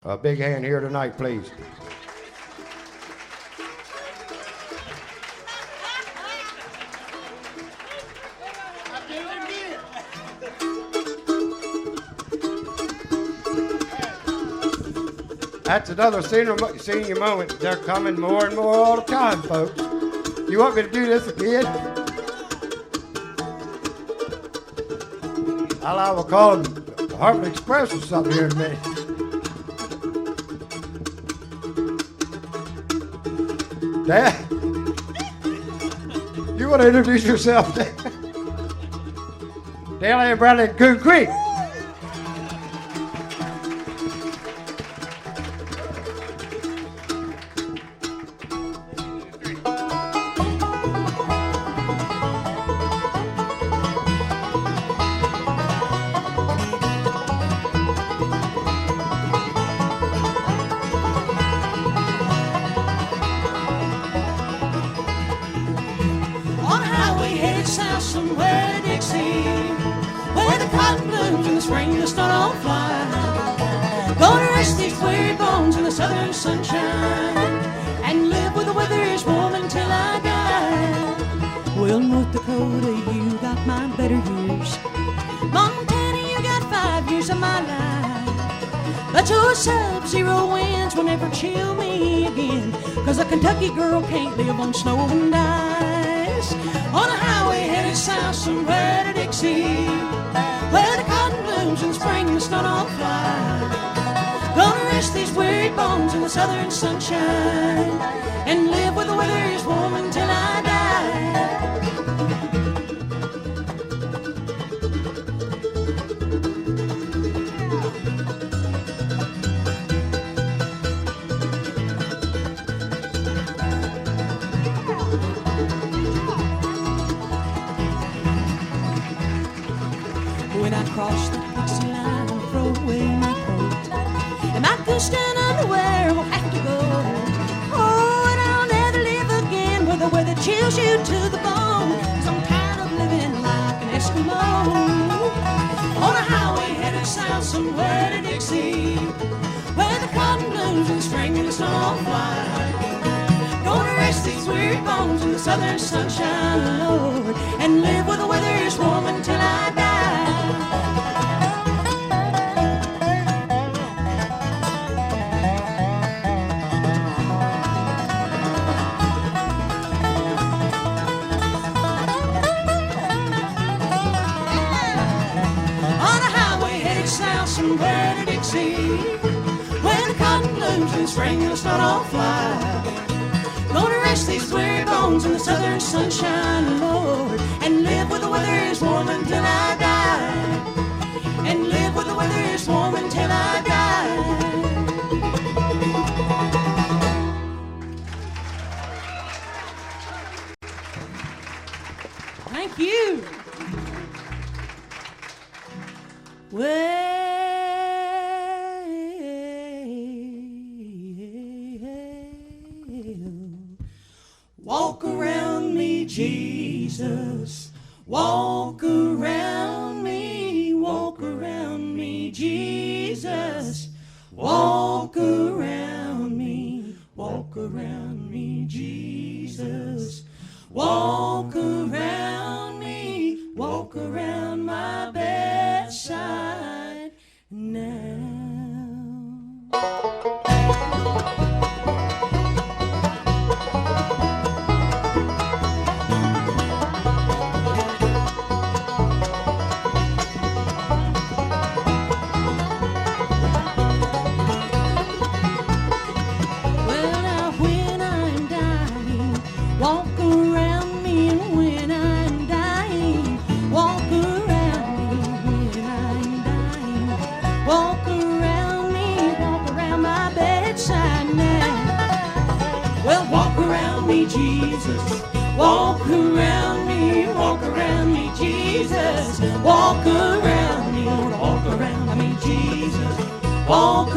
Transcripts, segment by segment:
A big hand here tonight, please. That's another senior moment. They're coming more and more all the time, folks. You want me to do this again? I will call them Harvard Express or something here in a minute. Dad, you want to introduce yourself, Dad? Dale and Bradley and Coon Creek. Kentucky girl can't live on snow and ice. On a highway headed south somewhere to Dixie, where the cotton blooms in spring and the snow don't fly. Gonna rest these weary bones in the southern sunshine and live where the weather is warm until I die. Cross the Dixie line and throw away my coat, and my goose and underwear will have to go. Oh, and I'll never live again where the weather chills you to the bone, 'cause I'm tired of living like an Eskimo. On a highway headed south somewhere to Dixie, where the cotton blooms in spring and the snow don't fly. Gonna rest these weary bones in the southern sunshine, Lord, and live where the weather is warm until I die. Somewhere to Dixie, where the cotton blooms in spring and the snow don't fly. Gonna rest these weary bones in the southern sunshine, Lord, and live where the weather is warm until I die. And live where the weather is warm until I die. Thank you. Well, walk around me, Jesus. Walk around me, Jesus. Walk around me, Jesus. Walk around my bedside now. Jesus, walk around me, Jesus, walk around me, Jesus, walk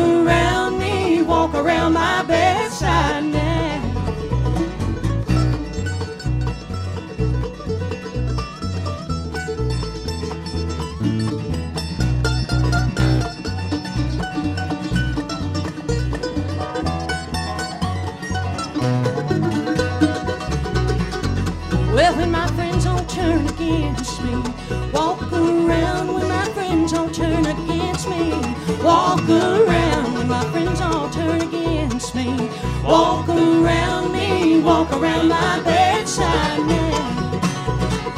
around my bedside now. walk around my bedside now.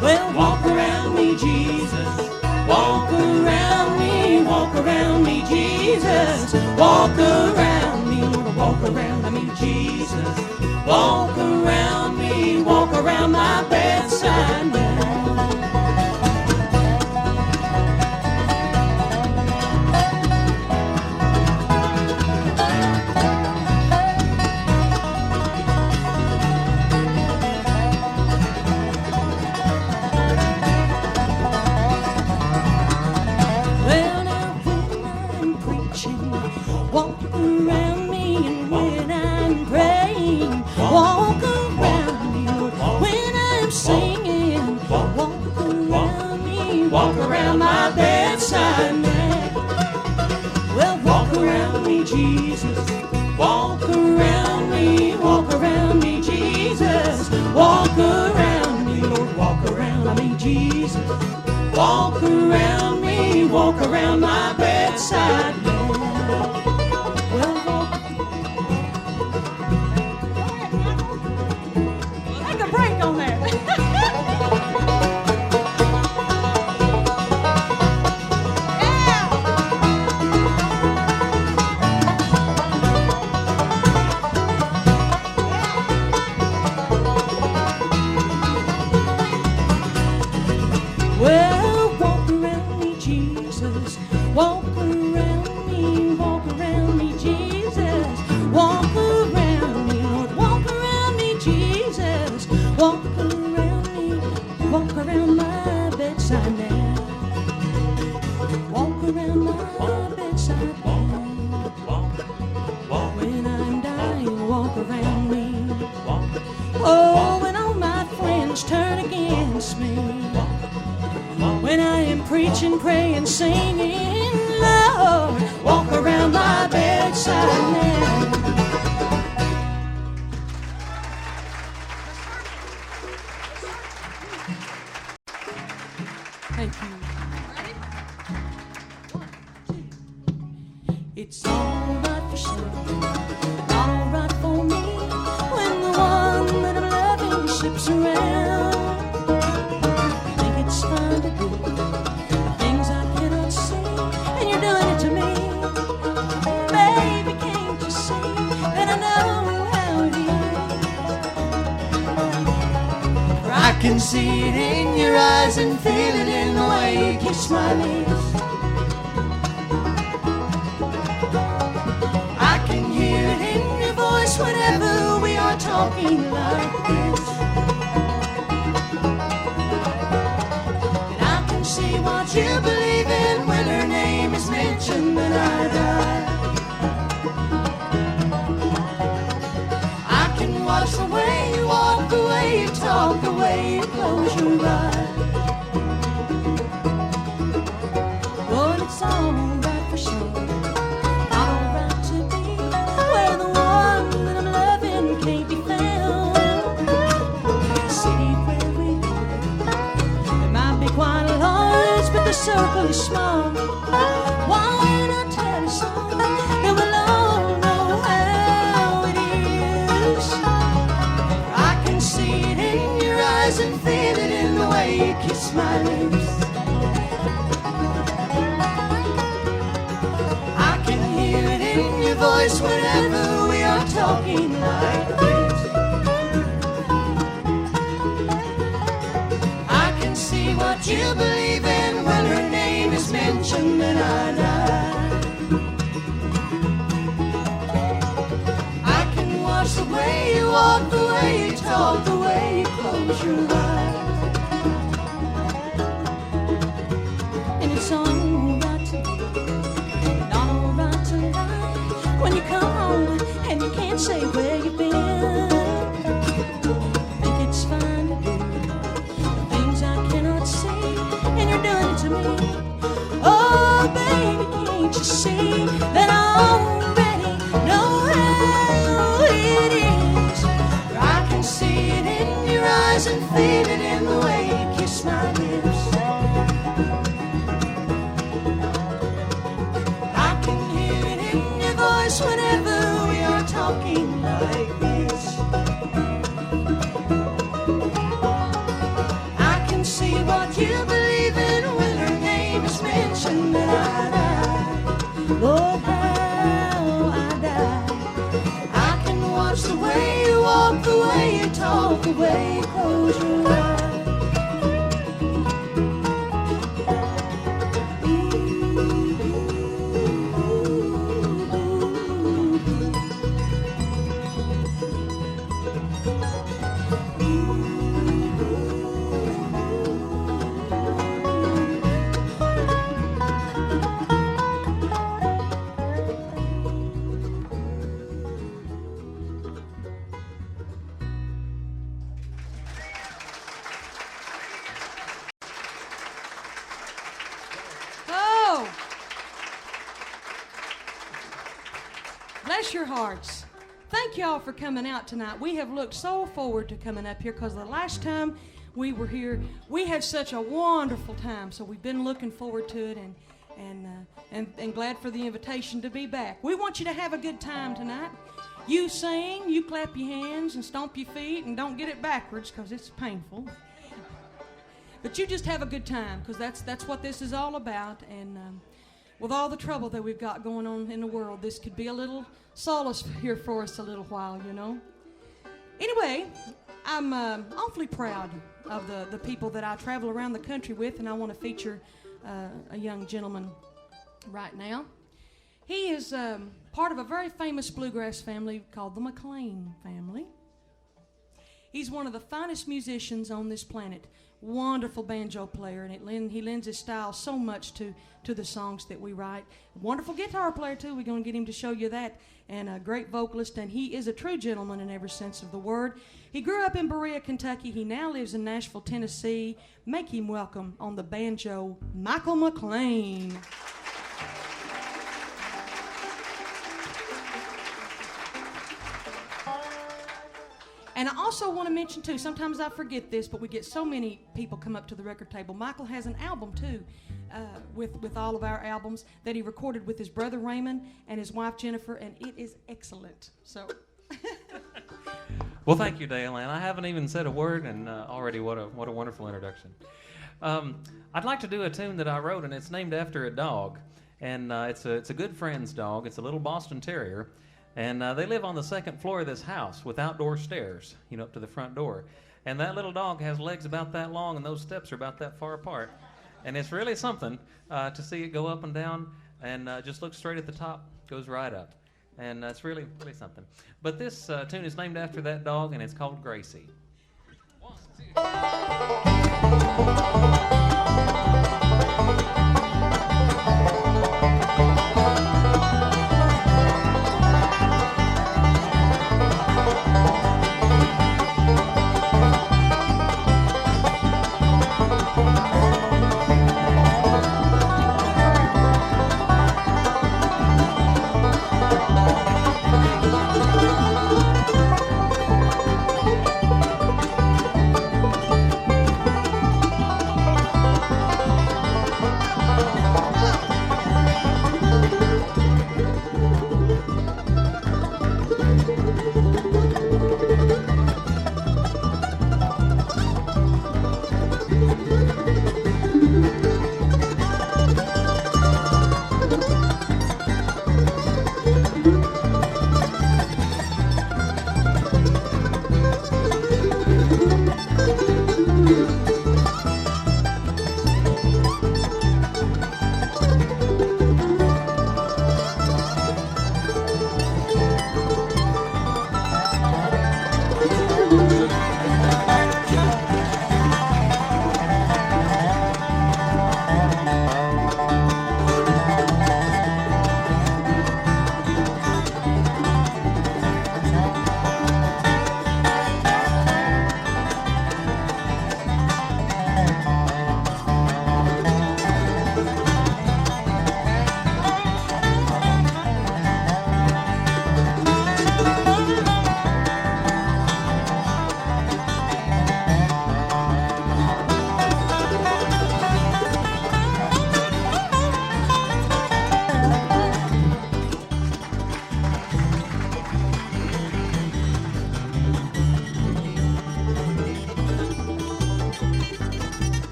Well, walk around me, Jesus. Walk around me, Jesus. Walk around me, Lord, walk around me, Jesus. Walk around my bedside now. Walk around me and when I'm praying, walk around me, Lord, when I'm singing, walk around me, walk around my bedside now. Well, walk around me, Jesus, walk around me, Jesus, walk around me, Lord, walk around me, Jesus, walk around my bedside now. Take a break on that. Well, walk around me, Jesus. Walk around me, Jesus. Walk around me, Lord. Walk around me, Jesus. Walk around my bedside now. Walk around my bedside now. When I'm dying, walk around me. Oh, when all my friends turn against me. When I am preaching, praying, singing, Lord, walk around my bedside now. Thank you. It's all right for some, not all right for me. When the one that I'm loving ships around, think it's fun to do things I cannot see, and you're doing it to me. Baby, can't you see that I know how it is? I can see it in your eyes and feel it in the way you kiss my lips. I can hear it in your voice whenever we are talking like this. And I can see what you believe in when her name is mentioned and I die. I can watch the way you walk, the way you talk, the way you close your eyes. Well, it's all right for sure, not all right to be where the one that I'm loving can't be found. The city where we live, it might be quite large, but the circle is small. Why not tell us all, and we'll all know how it is. I can see it in your eyes and feel it in the way you kiss my lips. I can hear it in your voice whenever we are talking like this. I can see what you believe in when her name is mentioned and I die. I can watch the way you walk, the way you talk, the way you close your eyes. And it's all right to be, not all right to lie. When you come home and you can't say where you've been, think it's fine to do things I cannot see, and you're doing it to me. Oh, baby, can't you see that I already know how it is? I can see it in your eyes and feel it in the way you kiss my lips. I can hear it in your voice whenever we are talking like this. the way you close your eyes. Bless your hearts. Thank y'all for coming out tonight. We have looked so forward to coming up here because the last time we were here, we had such a wonderful time. So we've been looking forward to it and glad for the invitation to be back. We want you to have a good time tonight. You sing, you clap your hands and stomp your feet and don't get it backwards because it's painful. But you just have a good time because that's what this is all about. And with all the trouble that we've got going on in the world, this could be a little solace here for us a little while, you know. Anyway, I'm awfully proud of the people that I travel around the country with, and I want to feature a young gentleman right now. He is part of a very famous bluegrass family called the McLean family. He's one of the finest musicians on this planet. Wonderful banjo player, and he lends his style so much to the songs that we write. Wonderful guitar player, too. We're going to get him to show you that. And a great vocalist, and he is a true gentleman in every sense of the word. He grew up in Berea, Kentucky. He now lives in Nashville, Tennessee. Make him welcome on the banjo, Michael McLean. And I also want to mention, too, sometimes I forget this, but we get so many people come up to the record table. Michael has an album, too, with all of our albums that he recorded with his brother Raymond and his wife Jennifer, and it is excellent. So, well, thank you, Dale, and I haven't even said a word, and already what a wonderful introduction. I'd like to do a tune that I wrote, and it's named after a dog, and it's a good friend's dog. It's a little Boston Terrier. And they live on the second floor of this house with outdoor stairs, up to the front door. And that little dog has legs about that long, and those steps are about that far apart. And it's really something to see it go up and down and just look straight at the top, goes right up. And it's really, really something. But this tune is named after that dog, and it's called Gracie. 1, 2.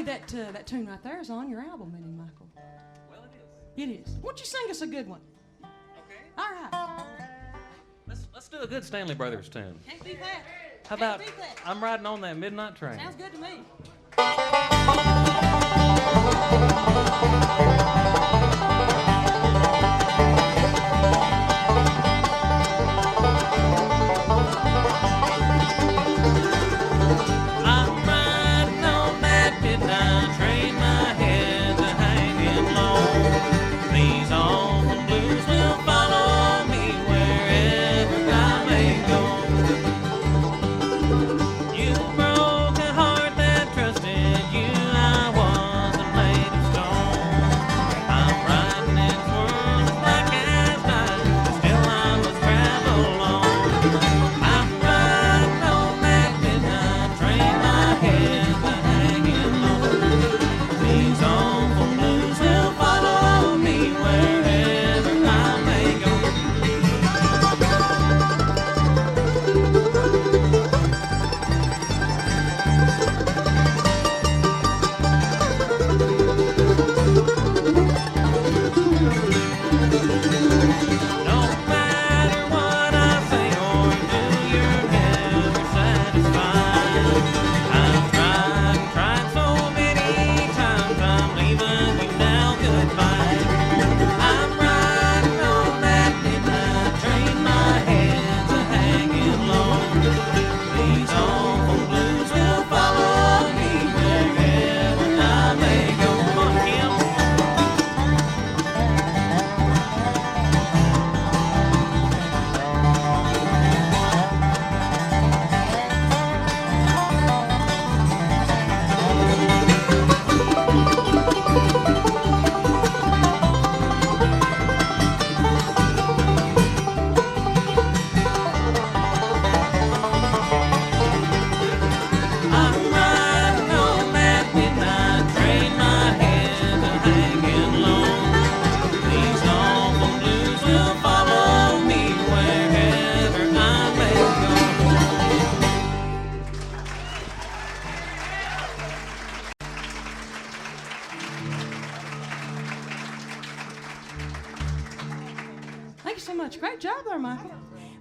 that tune right there is on your album, isn't it, Michael? Well, it is. It is. Why don't you sing us a good one? Okay. All right. Let's do a good Stanley Brothers tune. Can't beat that. How about Can't beat that. I'm Riding on That Midnight Train? Sounds good to me. Great job there, Michael.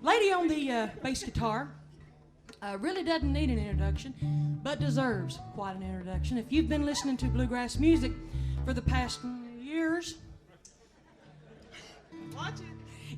Lady on the bass guitar really doesn't need an introduction, but deserves quite an introduction. If you've been listening to bluegrass music for the past years, watch it.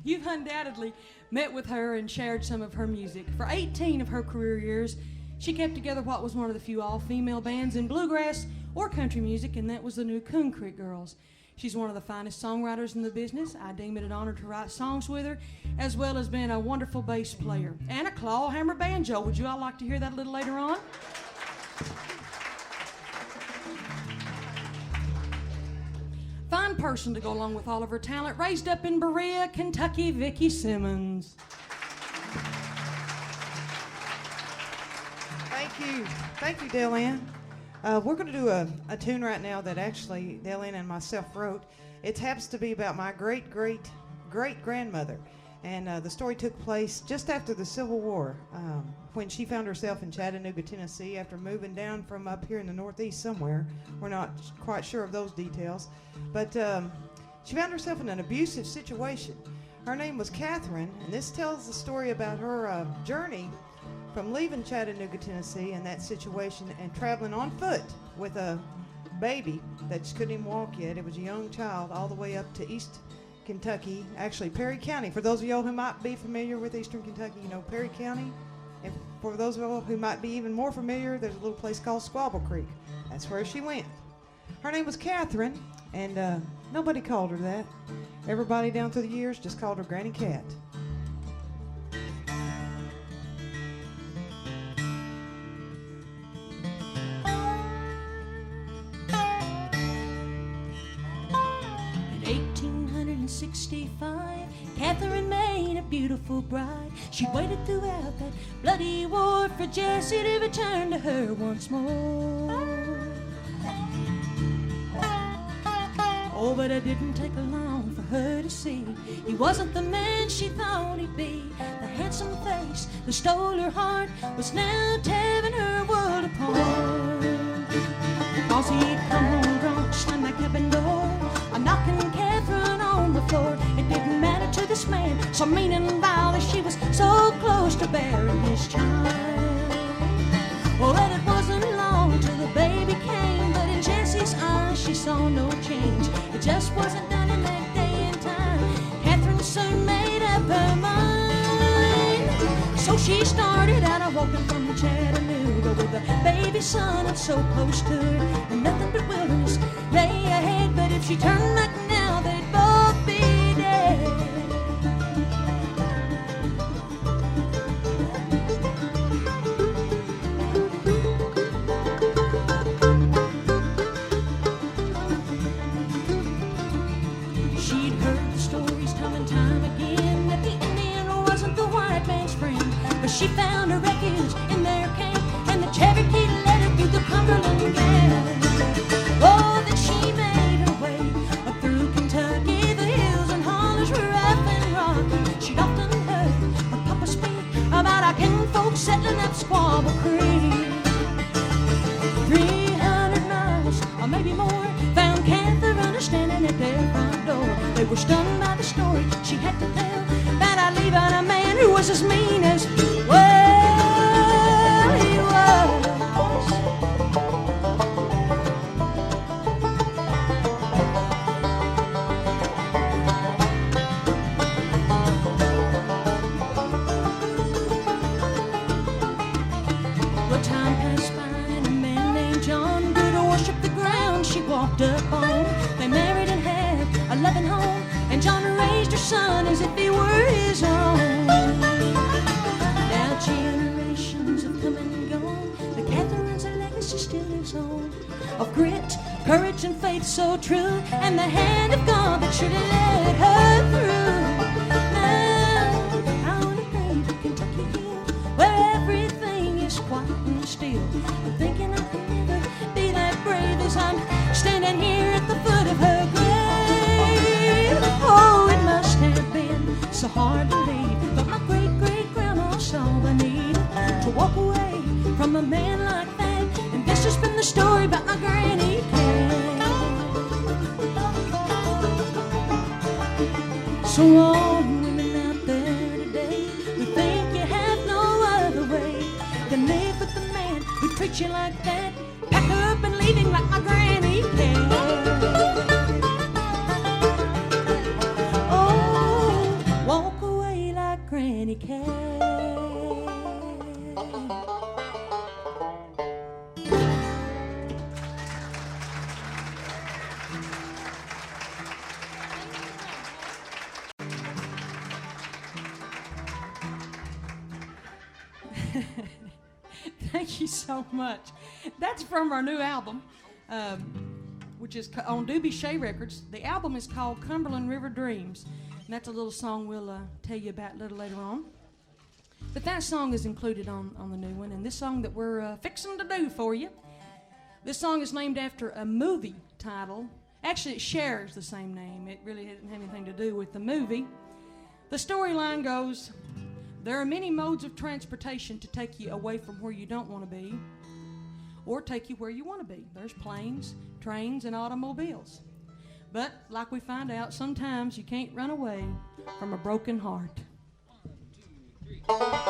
You've undoubtedly met with her and shared some of her music. For 18 of her career years, she kept together what was one of the few all-female bands in bluegrass or country music, and that was the New Coon Creek Girls. She's one of the finest songwriters in the business. I deem it an honor to write songs with her, as well as being a wonderful bass player and a claw hammer banjo. Would you all like to hear that a little later on? Fine person to go along with all of her talent. Raised up in Berea, Kentucky, Vickie Simmons. Thank you, Dale-Ann. We're going to do a tune right now that actually Dale-Ann and myself wrote. It happens to be about my great-great-great-grandmother. And the story took place just after the Civil War, when she found herself in Chattanooga, Tennessee, after moving down from up here in the Northeast somewhere. We're not quite sure of those details. But she found herself in an abusive situation. Her name was Catherine, and this tells the story about her journey from leaving Chattanooga, Tennessee, in that situation, and traveling on foot with a baby that just couldn't even walk yet. It was a young child, all the way up to East Kentucky, actually Perry County. For those of y'all who might be familiar with Eastern Kentucky, you know Perry County. And for those of y'all who might be even more familiar, there's a little place called Squabble Creek. That's where she went. Her name was Catherine, and nobody called her that. Everybody down through the years just called her Granny Cat. In 1865, Catherine made a beautiful bride. She waited throughout that bloody war for Jesse to return to her once more. Oh, but it didn't take long for her to see he wasn't the man she thought he'd be. The handsome face that stole her heart was now tearing her world apart. 'cause he'd come home drunk, slam that cabin door, a knocking Catherine on the floor. It didn't matter to this man, so mean and vile as she was so close to bearing his child. Well, and it wasn't long till the baby came, but in Jessie's eyes she saw no change. It just wasn't done in that day and time. Catherine soon made up her mind. So she started out walking from Chattanooga with a baby son and so close to her, and nothing but wilderness lay ahead. But if she turned back now, they'd both be dead. She'd heard the stories time and time again that the Indian wasn't the white man's friend, but she found a refuge in their camp, and the Cherokee led her through the Cumberland Gap. Oh, then she made her way up through Kentucky. The hills and hollers were rough and rocky. She'd often heard her papa speak about our kinfolk settling up Squabble Creek. 300 miles, or maybe more, found Catherine standing at their front door. They were stunned by the story she had to tell, that I leave out a man who was as mean as, well, he was. Well, time passed by and a man named John grew to worship the ground she walked up on. They married and had a loving home, and John raised her son as if he were his own. Now generations have come and gone, but Catherine's legacy still lives on, of grit, courage, and faith so true, and the hand of God that should have led her through. Now, on a great Kentucky hill, where everything is quiet and still, I'm thinking I could never be that brave as I'm standing here at the foot of her grave. Oh, it must have been so hard to leave, but my great-great-grandma saw the need to walk away from a man like that, and this has been the story about my granny cat. So all women out there today who think you have no other way than live with the man who treats you like that, pack up and leave him like my granny cat. Walk away like Granny Cat. Thank you so much. That's from our new album, which is on Doobie Shea Records. The album is called Cumberland River Dreams. And that's a little song we'll tell you about a little later on. But that song is included on the new one. And this song that we're fixing to do for you, this song is named after a movie title. Actually, it shares the same name. It really didn't have anything to do with the movie. The storyline goes, there are many modes of transportation to take you away from where you don't want to be, or take you where you want to be. There's planes, trains, and automobiles. But, like we find out, sometimes you can't run away from a broken heart. 1, 2, 3.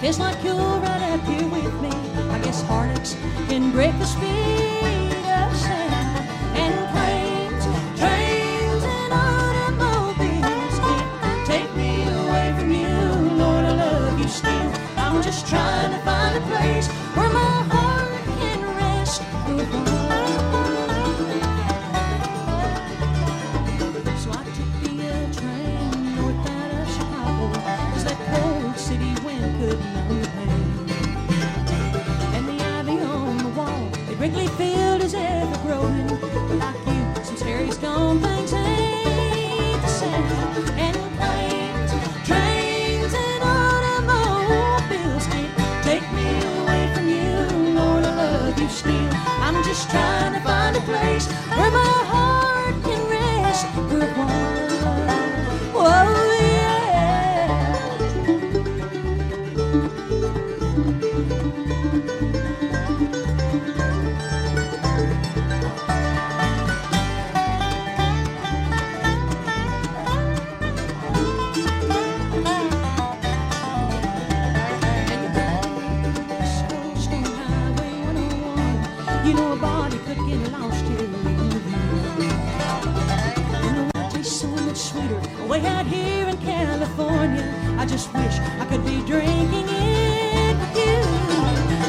Feels like you're right up here with me. I guess heartaches can break the speed of sound. And planes, trains, and automobiles can't take me away from you. Lord, I love you still. I'm just trying to find a place where my heart can rest. So I took the train north out of Chicago, 'cause that cold city wind couldn't know the pain. And the ivy on the wall, it Wrigley I'm just trying to find a place where my heart can rest for a while. Whoa, yeah. You know a body could get lost here in the view. You know it tastes so much sweeter way out here in California. I just wish I could be drinking it with you.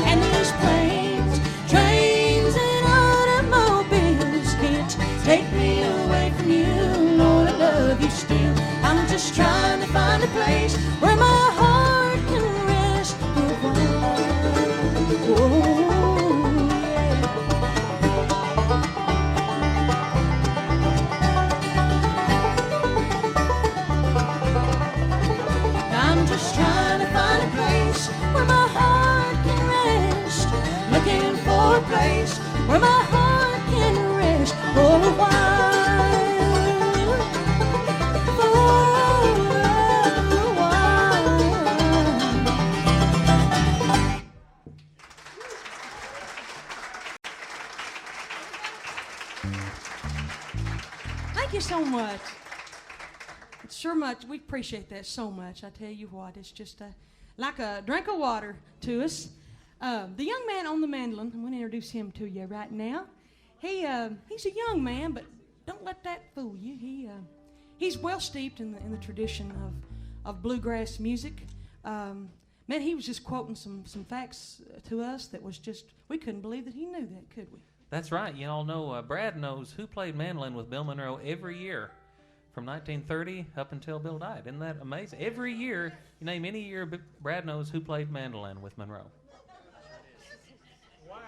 And these planes, trains, and automobiles can't take me away from you. Lord, I love you still. I'm just trying to find a place where my heart can rest for a while. Whoa. Where my heart can rest, looking for a place where my heart can rest for a while, for a while. Thank you so much. It's sure much. We appreciate that so much. I tell you what, it's just like a drink of water to us. The young man on the mandolin, I'm going to introduce him to you right now. He's a young man, but don't let that fool you. He's well steeped in the tradition of bluegrass music. Man, he was just quoting some facts to us that was just, we couldn't believe that he knew that, could we? That's right. You all know Brad knows who played mandolin with Bill Monroe every year from 1930 up until Bill died. Isn't that amazing? Every year, you name any year, Brad knows who played mandolin with Monroe. Wow.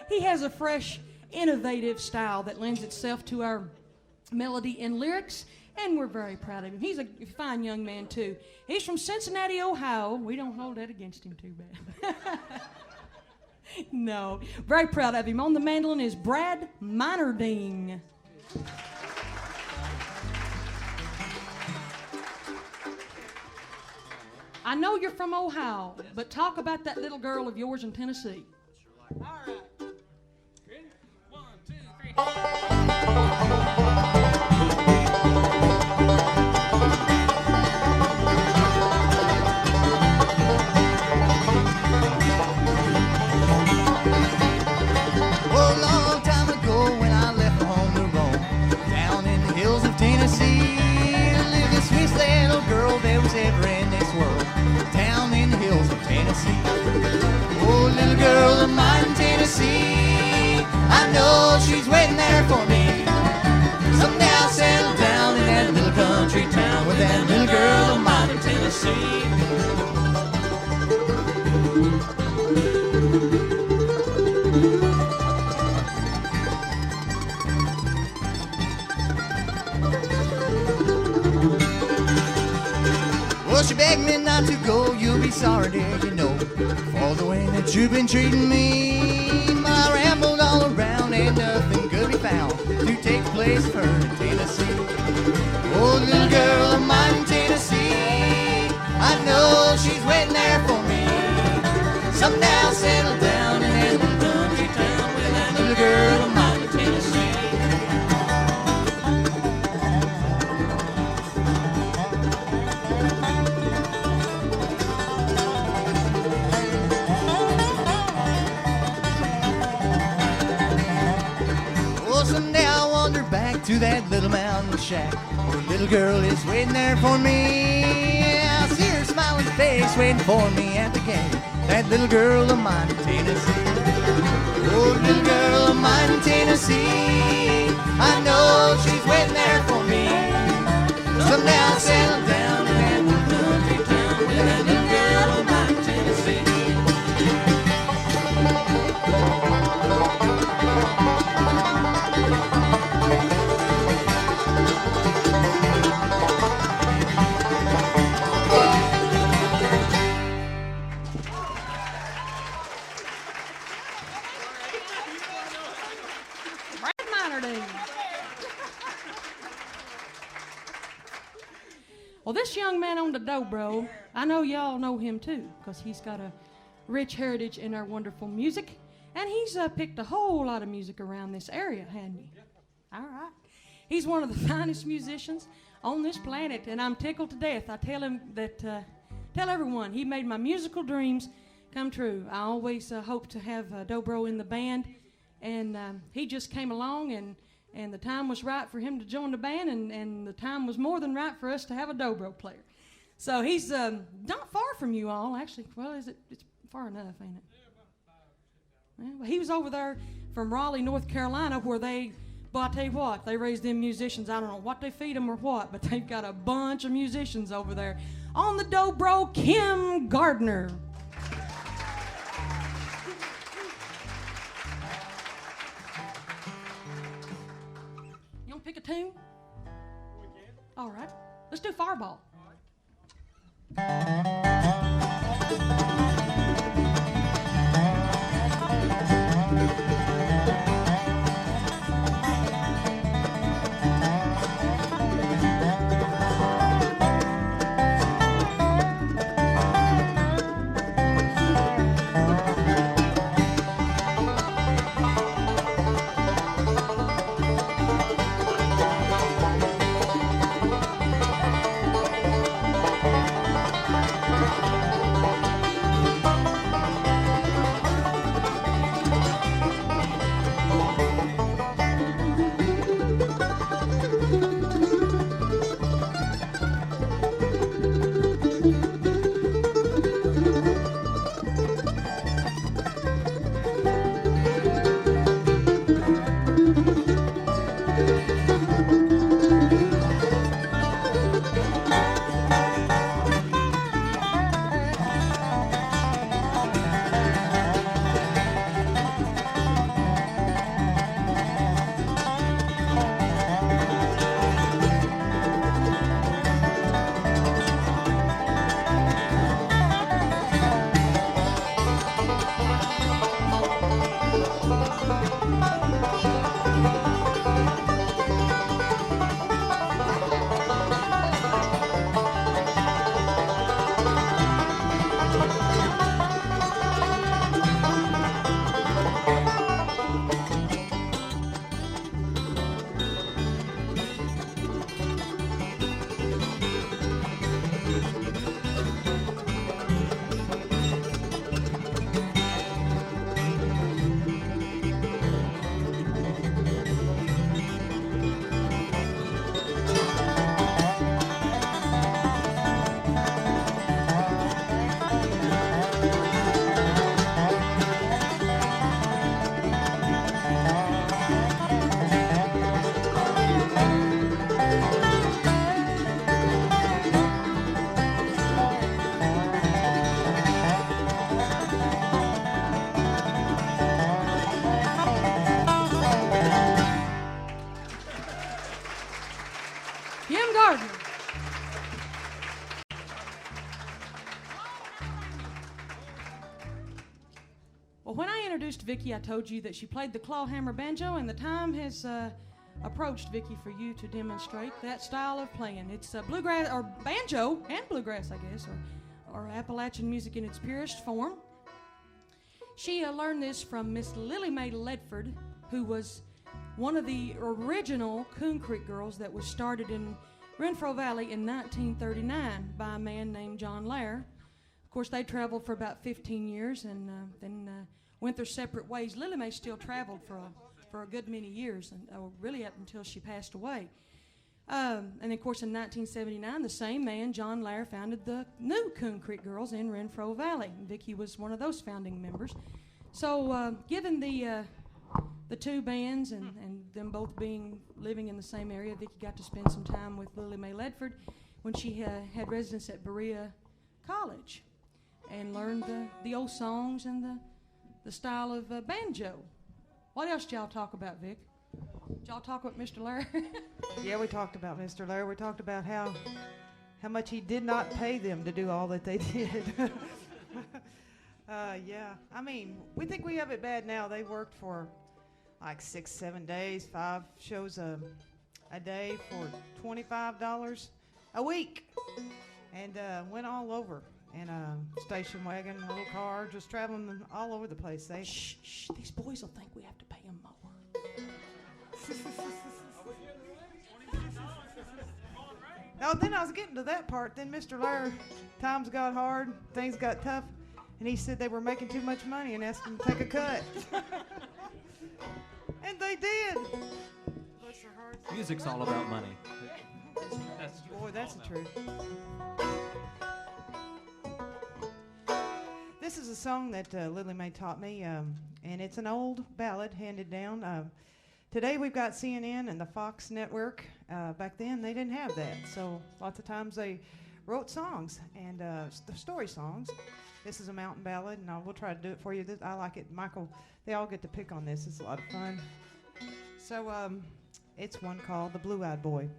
He has a fresh, innovative style that lends itself to our melody and lyrics, and we're very proud of him. He's a fine young man, too. He's from Cincinnati, Ohio. We don't hold that against him too bad. No, very proud of him. On the mandolin is Brad Minerding. I know you're from Ohio, but talk about that little girl of yours in Tennessee. All right. Ready? 1, 2, 3. Ever in this world, down in the hills of Tennessee. Oh, little girl of mine in Tennessee, I know she's waiting there for me. Someday I'll settle down in that little country town with that little girl of mine in Tennessee. Well, she begged me not to go, you'll be sorry, dear, you know, for the way that you've been treating me. But I rambled all around and nothing could be found to take place for her in Tennessee. Oh, little girl of mine in Tennessee, I know she's waiting there for me. Someday I'll settle down in that little country town with that little girl of mine in Tennessee. To that little mountain shack where a little girl is waiting there for me. I see her smiling face waiting for me at the gate. That little girl of mine in Tennessee. Oh, little girl of mine in Tennessee, I know she's waiting there for me. Someday I'll settle down in that little country town with that little girl of mine in Tennessee. Well, this young man on the Dobro, I know y'all know him too, because he's got a rich heritage in our wonderful music, and he's picked a whole lot of music around this area, hadn't he? All right. He's one of the finest musicians on this planet, and I'm tickled to death. I tell him that, tell everyone, he made my musical dreams come true. I always hoped to have Dobro in the band, and he just came along, and the time was right for him to join the band, and the time was more than right for us to have a Dobro player. So he's not far from you all, actually. Well, it's far enough, ain't it? Yeah, well, he was over there from Raleigh, North Carolina, where well, I tell you what, they raise them musicians. I don't know what they feed them or what, but they've got a bunch of musicians over there. On the Dobro, Kim Gardner. You want to pick a tune? We can. All right. Let's do Fireball. All right. Well, when I introduced Vickie, I told you that she played the clawhammer banjo, and the time has approached, Vickie, for you to demonstrate that style of playing. It's bluegrass, or banjo and bluegrass, I guess, or Appalachian music in its purest form. She learned this from Miss Lily Mae Ledford, who was one of the original Coon Creek girls that was started in Renfro Valley in 1939 by a man named John Lair. Of course, they traveled for about 15 years and then went their separate ways. Lily Mae still traveled for a good many years, and really up until she passed away. And of course, in 1979, the same man, John Lair, founded the new Coon Creek Girls in Renfro Valley. Vickie was one of those founding members. So, given the two bands and them both living in the same area, Vickie got to spend some time with Lily Mae Ledford when she had residence at Berea College and learned the old songs and the style of banjo. What else did y'all talk about, Vic? Did y'all talk about Mr. Lair? Yeah, we talked about Mr. Lair. We talked about how much he did not pay them to do all that they did. Yeah, I mean, we think we have it bad now. They worked for like 6-7 days, 5 shows a day for $25. a week, and went all over in a station wagon, a little car, just traveling all over the place. Shh, these boys will think we have to pay them more. No, then I was getting to that part. Then Mr. Lair, times got hard, things got tough, and he said they were making too much money and asked them to take a cut. And they did. Bless their hearts. Music's all about money. Boy, that's the truth. This is a song that Lily Mae taught me, and it's an old ballad handed down. Today we've got CNN and the Fox network. Back then they didn't have that, so lots of times they wrote songs and the story songs. This is a mountain ballad, and I will try to do it for you. I like it. Michael, they all get to pick on this. It's a lot of fun. So it's one called The Blue-Eyed Boy.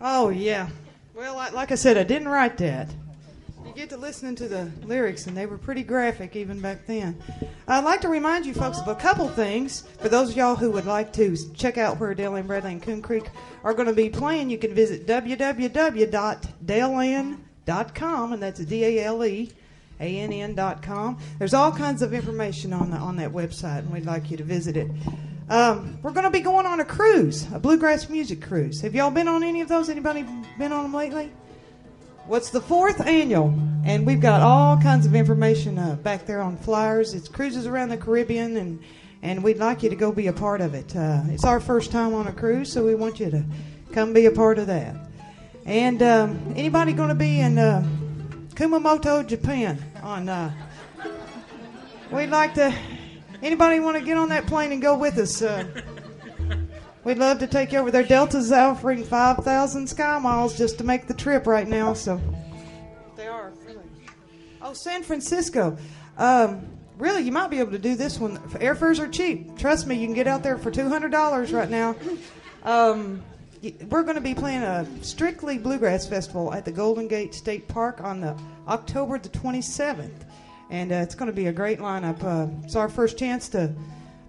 Oh, yeah. Well, like I said, I didn't write that. You get to listening to the lyrics, and they were pretty graphic even back then. I'd like to remind you folks of a couple things. For those of y'all who would like to check out where Dale Ann Bradley and Coon Creek are going to be playing, you can visit www.daleann.com, and that's DALEANN.com. There's all kinds of information on that website, and we'd like you to visit it. We're going to be going on a cruise, a bluegrass music cruise. Have y'all been on any of those? Anybody been on them lately? What's the 4th annual, and we've got all kinds of information back there on flyers. It's cruises around the Caribbean, and we'd like you to go be a part of it. It's our first time on a cruise, so we want you to come be a part of that. And anybody going to be in Kumamoto, Japan? We'd like to. Anybody want to get on that plane and go with us? We'd love to take you over there. Delta's offering 5,000 Sky Miles just to make the trip right now, so they are. Really. Oh, San Francisco. Really, you might be able to do this one. Airfares are cheap. Trust me, you can get out there for $200 right now. We're going to be playing a strictly bluegrass festival at the Golden Gate State Park on the October the 27th, and it's going to be a great lineup. It's our first chance to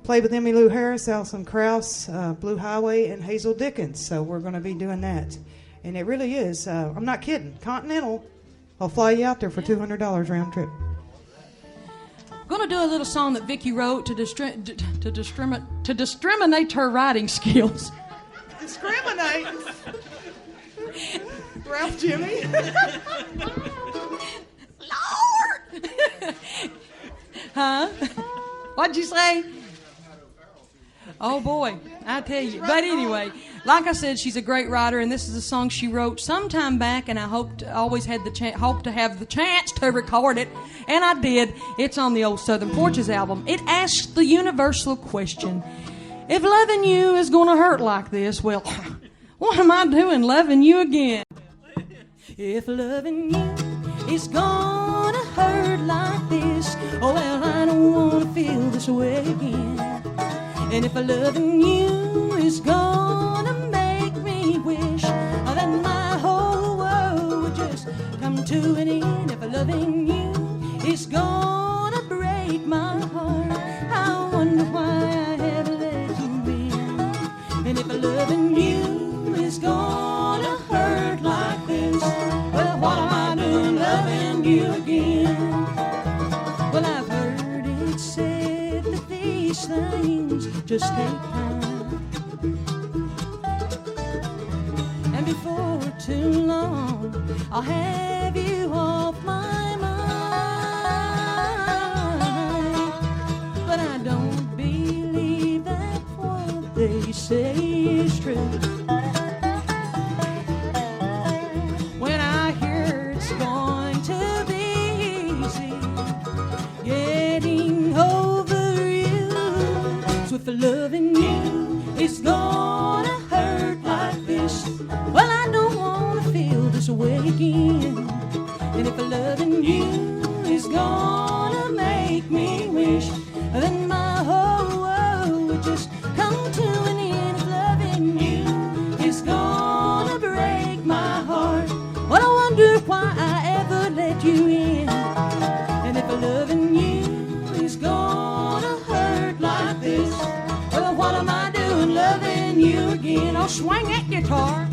play with Emmylou Harris, Alison Krauss, Blue Highway, and Hazel Dickens. So we're going to be doing that, and it really is. I'm not kidding. Continental, I'll fly you out there for $200 round trip. I'm going to do a little song that Vickie wrote to discriminate her writing skills. Discriminate? Ralph Jimmy? Lord! Huh? What'd you say? Oh boy, I tell you. But anyway, like I said, she's a great writer, and this is a song she wrote sometime back, and I hope to have the chance to record it, and I did. It's on the old Southern Porches album. It asks the universal question: if loving you is going to hurt like this, well, what am I doing loving you again? If loving you is going to hurt like this, oh well, I don't want to feel this way again. And if loving you is gonna make me wish that my whole world would just come to an end, if loving you is gonna break my heart, I wonder why I have let you in. And if loving you is gonna hurt like this, well, what am I doing loving you again? Well, I've heard it said that these things just take time, and before too long I'll have you off my mind. But I don't believe that what they say is true. When I hear it's going to be easy getting over you, so if loving you is gonna hurt like this, well, I don't wanna feel this way again. And if loving you is gonna make me wish, then my whole world would just come to an end. If loving you is gonna break my heart, well, I wonder why I ever let you in. And if loving you is gonna hurt like this, well, what am I doing loving you again? I'll swing that guitar.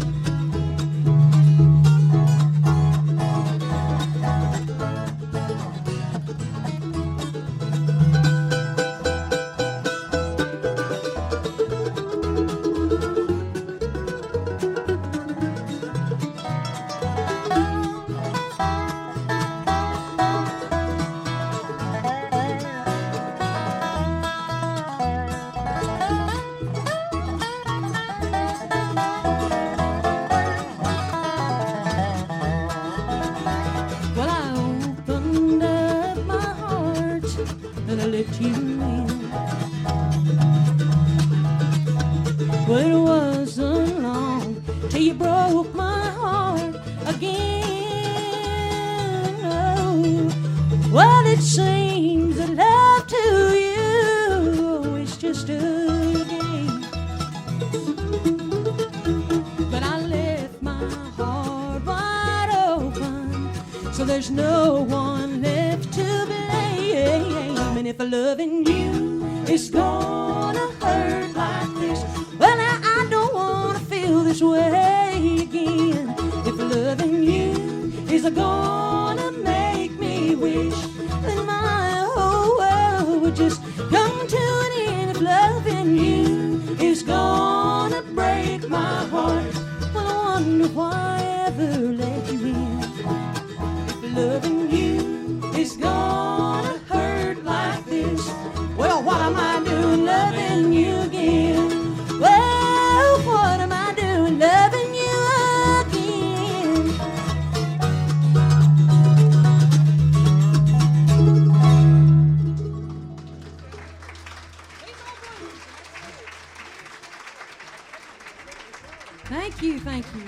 Thank you, thank you.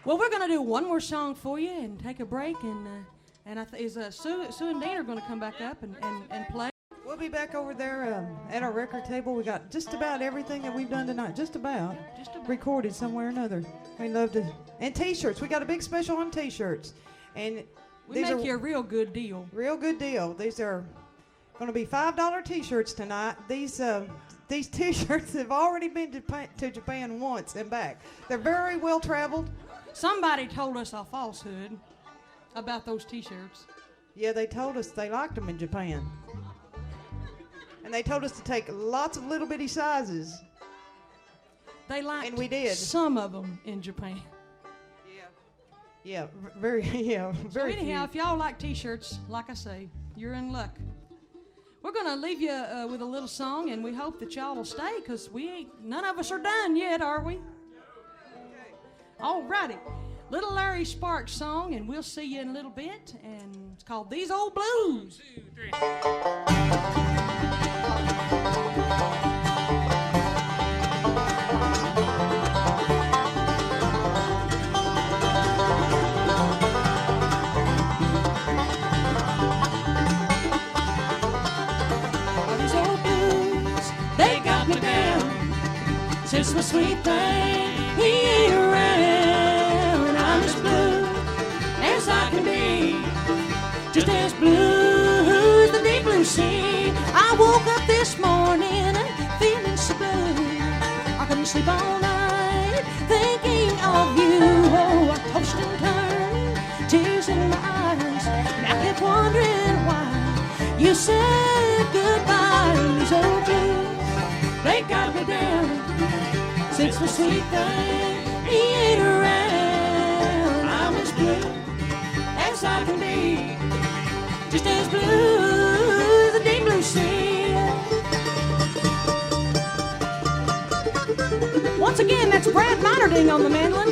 Well, we're going to do one more song for you and take a break. And Sue and Dean are going to come back up and play. We'll be back over there at our record table. We got just about everything that we've done tonight. Just about recorded somewhere or another. We love to. And T-shirts. We got a big special on T-shirts. And we make you a real good deal. Real good deal. These are going to be $5 T-shirts tonight. These T-shirts have already been to Japan once and back. They're very well traveled. Somebody told us a falsehood about those T-shirts. Yeah, they told us they liked them in Japan. And they told us to take lots of little bitty sizes. They liked and we did. Some of them in Japan. Yeah, very So anyhow, if y'all like T-shirts, like I say, you're in luck. We're going to leave you with a little song, and we hope that y'all will stay, because none of us are done yet, are we? All righty. Little Larry Sparks song, and we'll see you in a little bit, and it's called These Old Blues. 1, 2, 3. Since my sweet thing, he ain't around. I'm as blue as I can be, just as blue as the deep blue sea. I woke up this morning feeling so blue. I couldn't sleep all night thinking of you. Oh, I tossed and turned, tears in my eyes, and I kept wondering why you said goodbye. These old blues, they got me down. Since the sweet thing, he ain't around. I'm as blue as I can be, just as blue as the deep blue sea. Once again, that's Brad Minerding on the mandolin.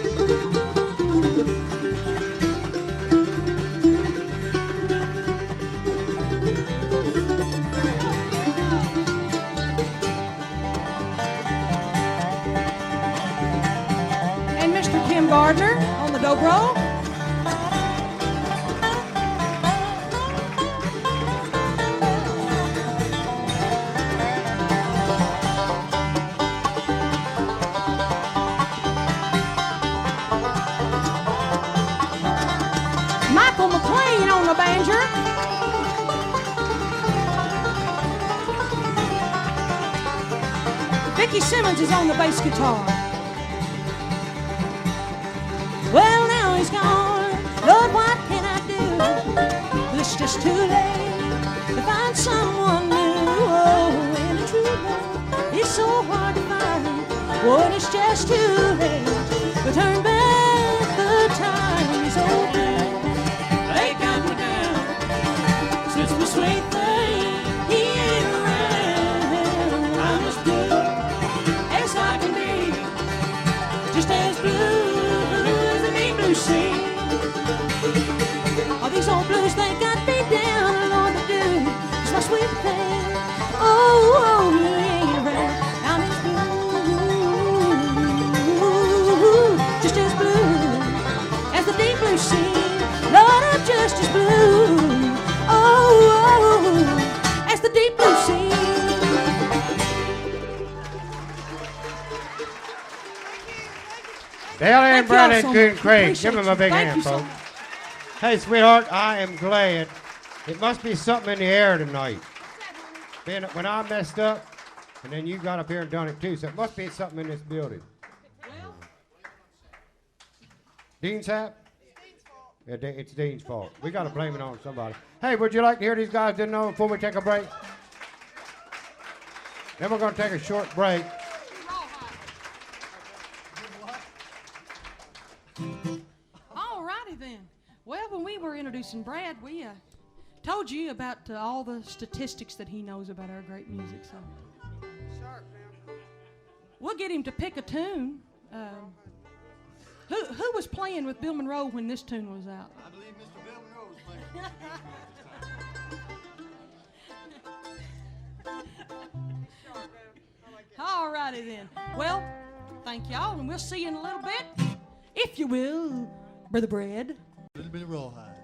Gardner on the Dobro. McLean on the Banjo. Vickie Simmons is on the bass guitar. Well, now he's gone. Lord, what can I do? It's just too late to find someone new. Oh, and a true love is so hard to find. Well, it's just too late to turn back the time. He's old blue, they got me down. Since the sweet thing, he ain't around. I'm as blue as I can be, just as blue as the deep blue sea. All these old blues, they got me down, and all they do is my sweet thing. Oh, he ain't around. I'm as blue, just as blue as the deep blue sea. Lord, I'm just as blue, oh, as the deep blue sea. Dale and Brad so and Coon much. Craig. Appreciate Give them a you. big Thank hand, you so folks. much. Hey, sweetheart, I am glad. It must be something in the air tonight. When I messed up, and then you got up here and done it too, so it must be something in this building. Well, Dean's hat? Yeah, it's Dean's fault. We got to blame it on somebody. Hey, would you like to hear these guys didn't know before we take a break? Then we're going to take a short break. all righty then. Well, when we were introducing Brad, we told you about all the statistics that he knows about our great music. So we'll get him to pick a tune. Who was playing with Bill Monroe when this tune was out? I believe Mr. Bill Monroe was playing. All righty then. Well, thank y'all, and we'll see you in a little bit, if you will, Brother Bread. A little bit of rawhide.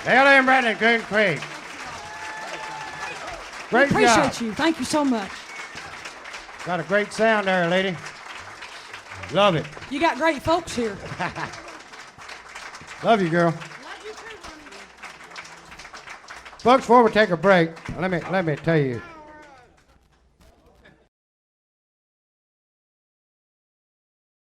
Elkton, Brandon, Green Creek. Great Appreciate job. you. Thank you so much. Got a great sound there, lady. Love it. You got great folks here. Love you, girl. Folks, before we take a break, let me tell you,